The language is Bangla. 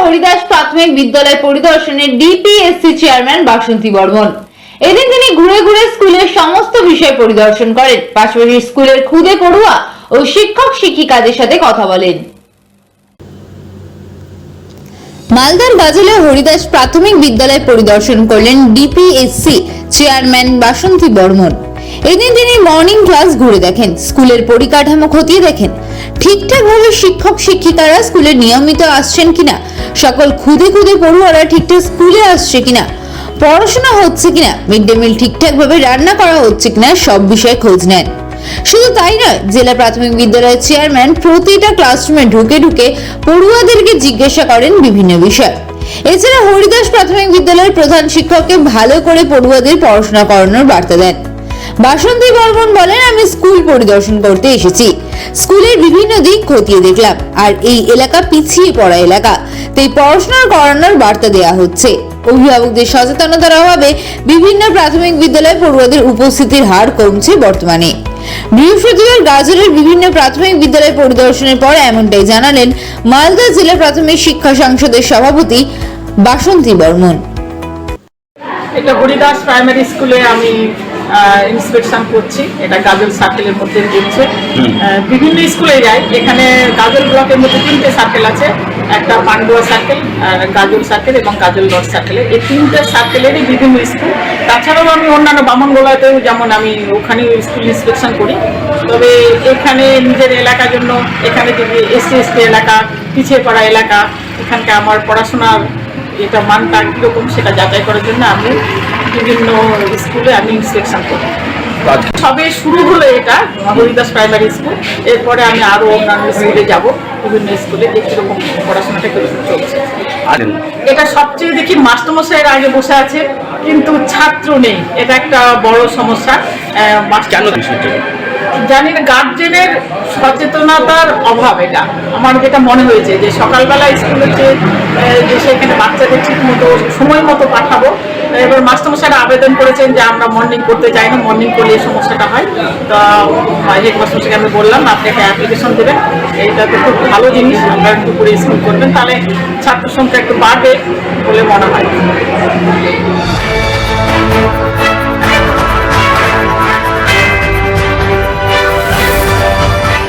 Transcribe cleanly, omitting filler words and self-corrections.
হরিদাস প্রাথমিক বিদ্যালয় পরিদর্শনে ডিপিএসসি চেয়ারম্যান বাসন্তী বর্মন। এদিন তিনি ঘুরে ঘুরে স্কুলের সমস্ত বিষয় পরিদর্শন করেন, পাশাপাশি স্কুলের খুদে পড়ুয়া ও শিক্ষক শিক্ষিকাদের সাথে কথা বলেন। মালদার বাজারে হরিদাস প্রাথমিক বিদ্যালয় পরিদর্শন করলেন ডিপিএসসি চেয়ারম্যান বাসন্তী বর্মন। এদিন তিনি মর্নিং ক্লাস ঘুরে দেখেন, স্কুলের পরিকাঠামো খতিয়ে দেখেন, ঠিকঠাক ভাবে শিক্ষক শিক্ষিকারা স্কুলে নিয়মিত আসছেন কিনা, সকল খুদে খুদে পড়ুয়ারা ঠিকঠাক স্কুলে আসছে কিনা, পড়াশোনা হচ্ছে কিনা, মিড ডে মিল ঠিকঠাক ভাবে রান্না করা হচ্ছে কিনা, সব বিষয়ে খোঁজ নেন। শুধু তাই নয়, জেলা প্রাথমিক বিদ্যালয়ের চেয়ারম্যান প্রতিটা ক্লাসরুমে ঢুকে ঢুকে পড়ুয়াদেরকে জিজ্ঞাসা করেন বিভিন্ন বিষয়। এছাড়া হরিদাস প্রাথমিক বিদ্যালয়ের প্রধান শিক্ষককে ভালো করে পড়ুয়াদের পড়াশোনা করানোর বার্তা দেন। বাসন্তী বর্মন বলেন, আমি স্কুল পরিদর্শন করতে এসেছি, স্কুলের বিভিন্ন দিক খতিয়ে দেখলাম, আর এই এলাকা পিছিয়ে পড়া এলাকা, তাই পড়াশোনা করানোর বার্তা দেওয়া হচ্ছে। অভিভাবকদের সচেতনতার অভাবে বিভিন্ন প্রাথমিক বিদ্যালয়ে পড়ুয়াদের উপস্থিতির হার কমছে বর্তমানে। বৃহস্পতিবার গাজলের বিভিন্ন প্রাথমিক বিদ্যালয় পরিদর্শনের পর এমনটাই জানালেন মালদা জেলা প্রাথমিক শিক্ষা সংসদের সভাপতি বাসন্তী বর্মন। এটা হরিদাস প্রাইমারি স্কুলে আমি ইন্সপেকশন করছি। এটা গাজল সার্কেলের মধ্যে পড়ছে। বিভিন্ন স্কুলে যাই, এখানে গাজল ব্লকের মধ্যে 3টে সার্কেল আছে, একটা পান্ডুয়া সার্কেল, গাজল সার্কেল এবং গাজল নর্থ সার্কেলে। এই 3টে সার্কেলেরই বিভিন্ন স্কুল। তাছাড়াও আমি অন্যান্য বামনগোলাতেও যেমন আমি ওখানেও স্কুল ইন্সপেকশন করি। তবে এখানে নিজের এলাকার জন্য, এখানে যদি এসসি এলাকা, পিছিয়ে পড়া এলাকা, এখানকে আমার পড়াশোনার এটা মানটা কীরকম সেটা যাচাই করার জন্য আমি বিভিন্ন স্কুলে আমি ইন্সপেকশন করি। সবে শুরু হলো এটা হরিদাস প্রাইমারি স্কুল, এরপরে আমি আরও অন্যান্য স্কুলে যাব, বিভিন্ন স্কুলে যে কীরকম পড়াশোনাটা কীরকম চলছে। এটা সবচেয়ে দেখি মাস্টারমশাইয়ের আগে বসে আছে, কিন্তু ছাত্র নেই, এটা একটা বড় সমস্যা। জানি না, গার্জেনের সচেতনতার অভাব। এটা আমার যেটা মনে হয়েছে যে সকালবেলা স্কুলে যে সেখানে বাচ্চাদের ঠিক মতো সময় মতো পাঠাবো। এবার মাস্টারমশাইরা আবেদন করেছেন যে আমরা মর্নিং করতে চাই না, মর্নিং করলে এই সমস্যাটা হয়। তো হেডমাস্টারমশাইকে আমি বললাম আপনি একটা অ্যাপ্লিকেশন দেবেন, এইটা তো খুব ভালো জিনিস, আপনারা একটু করে স্কুল করবেন, তাহলে ছাত্র সংখ্যা একটু বাড়বে বলে মনে হয়।